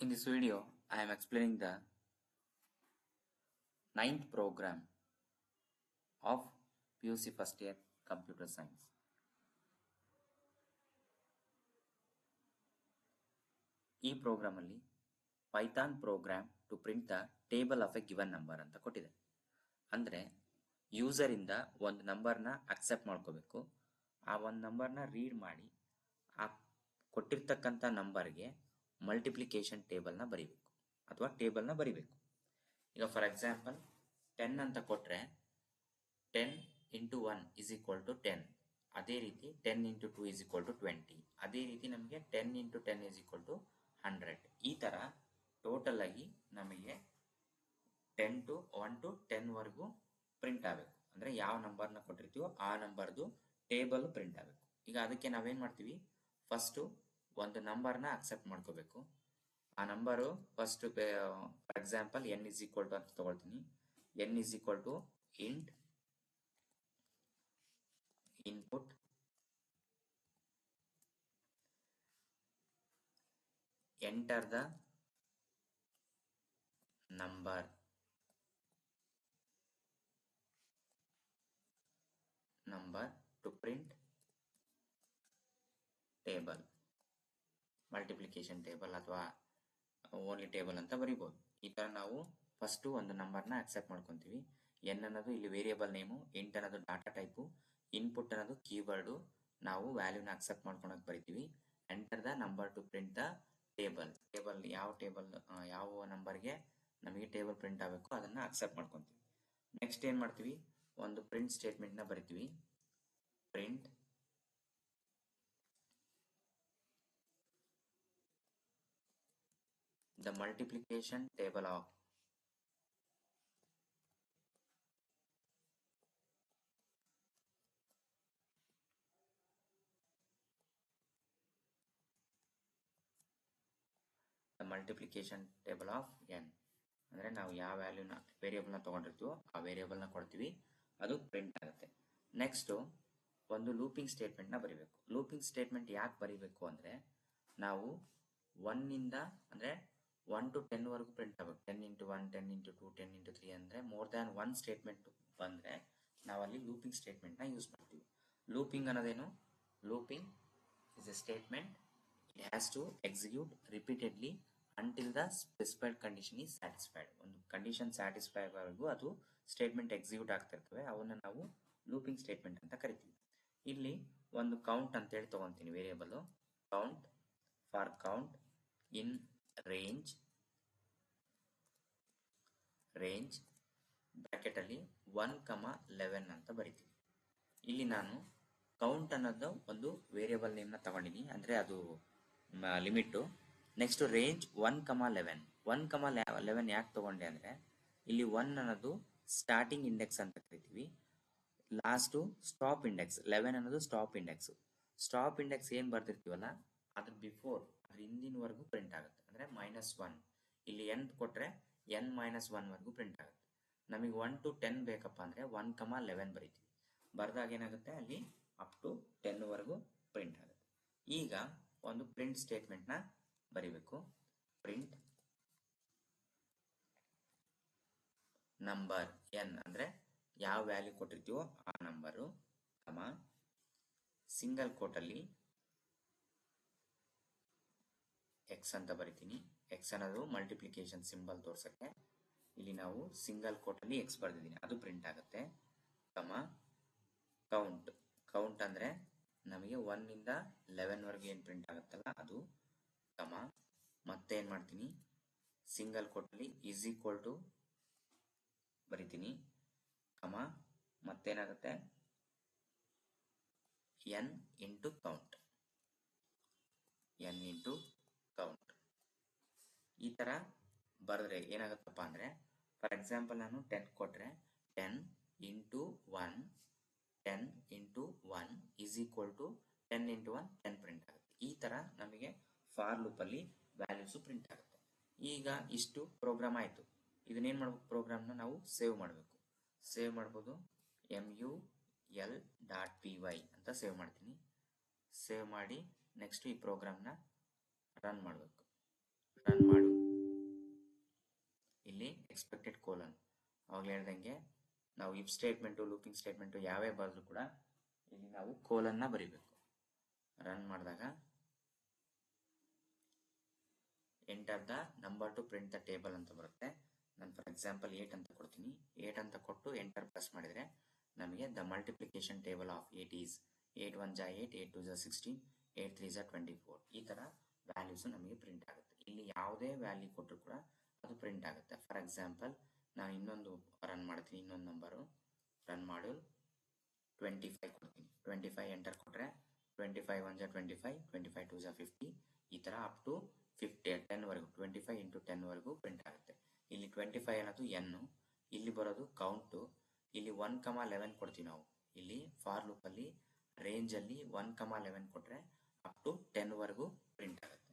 In this video, I am explaining the ninth program of PUC first year computer science. ಈ program ಅಲ್ಲಿ Python program to print the table of a given number ಅಂತ ಕೊಟ್ಟಿದೆ. ಅಂದ್ರೆ user ಇಂದ ಒಂದು ನಂಬರ್ನ accept ಮಾಡ್ಕೋಬೇಕು, ಆ ಒಂದು ನಂಬರ್ನ ರೀಡ್ ಮಾಡಿ ಆ ಕೊಟ್ಟಿರ್ತಕ್ಕಂಥ ನಂಬರ್ಗೆ ಮಲ್ಟಿಪ್ಲಿಕೇಶನ್ ಟೇಬಲ್ನ ಬರಿಬೇಕು ಅಥವಾ ಟೇಬಲ್ನ ಬರಿಬೇಕು. ಈಗ ಫಾರ್ ಎಕ್ಸಾಂಪಲ್ 10 ಅಂತ ಕೊಟ್ರೆ 10 ಇಂಟು 1 ಇಸ್ ಈಕ್ವಲ್ ಟು 10. ಅದೇ ರೀತಿ 10 ಇಂಟು 2 ಇಸ್ ಈಕ್ವಲ್ ಟು 20. ಅದೇ ರೀತಿ ನಮಗೆ 10 ಇಂಟು 10 ಇಸ್ ಈಕ್ವಲ್ ಟು 100. ಈ ತರ ಟೋಟಲ್ ಆಗಿ ನಮಗೆ 10 ಟು 1 ಟು 10 ವರೆಗೂ ಪ್ರಿಂಟ್ ಆಗಬೇಕು. ಅಂದ್ರೆ ಯಾವ ನಂಬರ್ನ ಕೊಟ್ಟಿರ್ತೀವೋ ಆ ನಂಬರ್ದು ಟೇಬಲ್ ಪ್ರಿಂಟ್ ಆಗಬೇಕು. ಈಗ ಅದಕ್ಕೆ ನಾವೇನ್ ಮಾಡ್ತೀವಿ, ಫಸ್ಟ್ ಒಂದು ನಂಬರ್ನ ಅಕ್ಸೆಪ್ಟ್ ಮಾಡ್ಕೋಬೇಕು. ಆ number first for example n is equal to ಅಂತ ತಗೊಳ್ತೀನಿ. n is equal to int input enter the number to print table, multiplication table ಅಥವಾ ಓನ್ಲಿ ಟೇಬಲ್ ಅಂತ ಬರೀಬಹುದು. ಈ ತರ ನಾವು ಫಸ್ಟ್ ಒಂದು ನಂಬರ್ನ ಅಕ್ಸೆಪ್ಟ್ ಮಾಡ್ಕೊಂತೀವಿ. n ಅನ್ನೋದು ಇಲ್ಲಿ ವೇರಿಯೇಬಲ್ ನೇಮು, ಇಂಟ್ ಅನ್ನೋದು ಡಾಟಾ ಟೈಪು, ಇನ್ಪುಟ್ ಅನ್ನೋದು ಕೀವರ್ಡು. ನಾವು ವ್ಯಾಲ್ಯೂನ ಅಕ್ಸೆಪ್ಟ್ ಮಾಡ್ಕೊಳಕ್ ಬರೀತೀವಿ. Enter the number to print the table. ಯಾವ ನಂಬರ್ಗೆ ನಮಗೆ ಟೇಬಲ್ ಪ್ರಿಂಟ್ ಆಗಬೇಕು ಅದನ್ನ ಅಕ್ಸೆಪ್ಟ್ ಮಾಡ್ಕೊಂತೀವಿ. ನೆಕ್ಸ್ಟ್ ಏನ್ ಮಾಡ್ತೀವಿ, ಒಂದು ಪ್ರಿಂಟ್ ಸ್ಟೇಟ್ಮೆಂಟ್ ನ ಬರಿತೀವಿ. Print the multiplication table of n. ಅಂದ್ರೆ ನಾವು ಯಾವ ವ್ಯಾಲ್ಯೂನ ವೇರಿಯೇಬಲ್ ನ ತಗೊಂಡಿರ್ತೀವೋ ಆ ವೇರಿಯೇಬಲ್ ನ ಕೊಡ್ತೀವಿ, ಅದು ಪ್ರಿಂಟ್ ಆಗುತ್ತೆ. ನೆಕ್ಸ್ಟ್ ಒಂದು ಲೂಪಿಂಗ್ ಸ್ಟೇಟ್ಮೆಂಟ್ ನ ಬರಿಬೇಕು. ಲೂಪಿಂಗ್ ಸ್ಟೇಟ್ಮೆಂಟ್ ಯಾಕೆ ಬರಿಬೇಕು ಅಂದ್ರೆ ನಾವು 1 ಇಂದ ಅಂದ್ರೆ 1 ಟು 10 ವರೆಗೂ ಪ್ರಿಂಟ್ ಆಗಬೇಕು. 10 ಇಂಟು 1, 10 ಇಂಟು 2, 10 ಇಂಟು 3 ಅಂದ್ರೆ ಮೋರ್ ದ್ಯಾನ್ 1 ಸ್ಟೇಟ್ಮೆಂಟ್ ಬಂದ್ರೆ ನಾವಲ್ಲಿ ಲೂಪಿಂಗ್ ಸ್ಟೇಟ್ಮೆಂಟ್ ನ ಯೂಸ್ ಮಾಡ್ತೀವಿ. ಲೂಪಿಂಗ್ ಅನ್ನೋದೇನು? Looping is a statement. It has to execute repeatedly until the specified condition is satisfied. ಒಂದು ಕಂಡೀಷನ್ ಸ್ಯಾಟಿಸ್ಫೈ ವರೆಗೂ ಅದು ಸ್ಟೇಟ್ಮೆಂಟ್ ಎಕ್ಸಿಕ್ಯೂಟ್ ಆಗ್ತಿರ್ತವೆ. ಅವನ್ನ ನಾವು ಲೂಪಿಂಗ್ ಸ್ಟೇಟ್ಮೆಂಟ್ ಅಂತ ಕರಿತೀವಿ. ಇಲ್ಲಿ ಒಂದು ಕೌಂಟ್ ಅಂತ ಹೇಳಿ ತಗೊಂತೀನಿ variable. Count for count in range bracket ಅಲ್ಲಿ 1,11 ಅಂತ ಬರಿತೀವಿ. ಇಲ್ಲಿ ನಾನು ಕೌಂಟ್ ಅನ್ನೋದು ಒಂದು ವೇರಿಯೇಬಲ್ ನೇಮ್ ನ ತಗೊಂಡಿನಿ, ಅಂದ್ರೆ ಅದು ಲಿಮಿಟ್. Next range 1,11. 1,11 ಯಾಕೆ ತಗೊಂಡೆ ಅಂದ್ರೆ ಇಲ್ಲಿ 1 ಅನ್ನೋದು ಸ್ಟಾರ್ಟಿಂಗ್ ಇಂಡೆಕ್ಸ್ ಅಂತ ಕರಿತೀವಿ, ಲಾಸ್ಟ್ ಸ್ಟಾಪ್ ಇಂಡೆಕ್ಸ್. 11 ಅನ್ನೋದು ಸ್ಟಾಪ್ ಇಂಡೆಕ್ಸ್. ಸ್ಟಾಪ್ ಇಂಡೆಕ್ಸ್ ಏನ್ ಬರ್ದಿರ್ತೀವಲ್ಲ ಅದ್ರ ಬಿಫೋರ್, ಅದ್ರ ಹಿಂದಿನವರೆಗೂ ಪ್ರಿಂಟ್ ಆಗುತ್ತೆ. ಅಂದ್ರೆ -1. ಇಲ್ಲಿ n ಕೊಟ್ರೆ n - 1 ವರೆಗೂ ಪ್ರಿಂಟ್ ಆಗುತ್ತೆ. ನಮಗೆ 1 ಟು 10 ಬೇಕಪ್ಪ ಅಂದ್ರೆ 1,11 ಬರೀತೀವಿ. ಬರ್ದಾಗ ಏನಾಗುತ್ತೆ, ಅಲ್ಲಿ ಅಪ್ ಟು 10 ವರೆಗೂ ಪ್ರಿಂಟ್ ಆಗುತ್ತೆ. ಈಗ ಒಂದು ಪ್ರಿಂಟ್ ಸ್ಟೇಟ್ಮೆಂಟ್ ನ ಬರಿಬೇಕು. ಪ್ರಿಂಟ್ ನಂಬರ್ n ಅಂದ್ರೆ ಯಾವ ವ್ಯಾಲ್ಯೂ ಕೊಟ್ಟಿರ್ತೀವೋ ಆ ನಂಬರು, ಸಿಂಗಲ್ ಕೋಟ್ ಅಲ್ಲಿ x ಅಂತ ಬರಿತೀನಿ. x ಅನ್ನೋದು ಮಲ್ಟಿಪ್ಲಿಕೇಶನ್ ಸಿಂಬಲ್ ತೋರ್ಸಕ್ಕೆ ಇಲ್ಲಿ ನಾವು ಸಿಂಗಲ್ ಕೋಟ್ ಅಲ್ಲಿ x ಬರ್ದಿದ್ದೀನಿ, ಅದು ಪ್ರಿಂಟ್ ಆಗುತ್ತೆ. ಕೌಂಟ್ ಅಂದ್ರೆ ನಮಗೆ 1 ಇಂದ 11 ವರೆಗೆ ಏನ್ ಪ್ರಿಂಟ್ ಆಗುತ್ತಲ್ಲ ಅದು. ಮತ್ತೆ ಏನ್ ಮಾಡ್ತೀನಿ, ಸಿಂಗಲ್ ಕೋಟ್ ಅಲ್ಲಿ ಈಸ್ ಈಕ್ವಲ್ ಟು ಬರಿತೀನಿ. ಮತ್ತೇನಾಗುತ್ತೆ, n ಇಂಟು ಕೌಂಟ್. ಈ ತರ ಬರೆದ್ರೆ ಏನಾಗುತ್ತಪ್ಪ ಅಂದ್ರೆ, ಫಾರ್ ಎಕ್ಸಾಂಪಲ್ ನಾನು 10 ಕೊಟ್ರೆ 10 into 1 is equal to 10 into 1 10 print ಆಗುತ್ತೆ. ಈ ತರ ನಮಗೆ ಫಾರ್ ಲೂಪ್ ಅಲ್ಲಿ ವ್ಯಾಲ್ಯೂಸ್ ಪ್ರಿಂಟ್ ಆಗುತ್ತೆ. ಈಗ ಇಷ್ಟು ಪ್ರೋಗ್ರಾಮ್ ಆಯ್ತು. ಇದನ್ನೇನ್ ಮಾಡ್ಬೇಕು, ಪ್ರೋಗ್ರಾಮ್ ನ ನಾವು ಸೇವ್ ಮಾಡಬೇಕು. ಸೇವ್ ಮಾಡ್ಬೋದು, mul.py ಅಂತ ಸೇವ್ ಮಾಡ್ತೀನಿ. ಸೇವ್ ಮಾಡಿ ನೆಕ್ಸ್ಟ್ ಈ ಪ್ರೋಗ್ರಾಮ್ ನ ರನ್ ಮಾಡಬೇಕು. ರನ್ ಮಾಡು. ಇಲ್ಲಿ ಎಕ್ಸ್ಪೆಕ್ಟೆಡ್ ಕೋಲನ್ ಅವಾಗ ಹೇಳ್ದಂಗೆ ನಾವು ಇಫ್ ಸ್ಟೇಟ್ಮೆಂಟು ಲೂಪಿಂಗ್ ಸ್ಟೇಟ್ಮೆಂಟು ಯಾವೇ ಬರೆದ್ರು ಕೂಡ ಇಲ್ಲಿ ನಾವು ಕೋಲನ್ನ ಬರಿಬೇಕು. ರನ್ ಮಾಡಿದಾಗ enter the number to print the table ಅಂತ ಬರುತ್ತೆ. ನಾನು ಫಾರ್ ಎಕ್ಸಾಂಪಲ್ 8 ಅಂತ ಕೊಡ್ತೀನಿ. 8 ಅಂತ ಕೊಟ್ಟು ಎಂಟರ್ ಪ್ರೆಸ್ ಮಾಡಿದರೆ ನಮಗೆ the multiplication table of 8 is 8 1 ಜಾ 8, 8 2 ಜಾ 16, 8 3 ಜಾ 24. ಈ ಥರ ವ್ಯಾಲ್ಯೂಸು ನಮಗೆ ಪ್ರಿಂಟ್ ಆಗುತ್ತೆ. ಇಲ್ಲಿ ಯಾವುದೇ ವ್ಯಾಲ್ಯೂ ಕೊಟ್ಟರು ಕೂಡ ಅದು ಪ್ರಿಂಟ್ ಆಗುತ್ತೆ. ಫಾರ್ ಎಕ್ಸಾಂಪಲ್ ನಾನು ಇನ್ನೊಂದು ರನ್ ಮಾಡ್ತೀನಿ. ಇನ್ನೊಂದು ನಂಬರು ರನ್ ಮಾಡು 25 ಕೊಡ್ತೀನಿ. 25 ಎಂಟರ್ ಕೊಟ್ಟರೆ 25 1 ಜಾ 25, 25 2 ಜಾ 50, ಈ ಥರ ಅಪ್ ಟು 10 ವರೆಗೂ 25 ಇಂಟು 10 ವರೆಗೂ ಪ್ರಿಂಟ್ ಆಗುತ್ತೆ. ಇಲ್ಲಿ 25 ಅನ್ನೋದು ಎನ್ನು, ಇಲ್ಲಿ ಬರೋದು ಕೌಂಟು. ಇಲ್ಲಿ 1,11 ಕೊಡ್ತೀವಿ ನಾವು. ಇಲ್ಲಿ ಫಾರ್ ಲೂಪಲ್ಲಿ ರೇಂಜಲ್ಲಿ 1,11 ಕೊಟ್ಟರೆ ಅಪ್ ಟು 10 ವರೆಗೂ ಪ್ರಿಂಟ್ ಆಗುತ್ತೆ.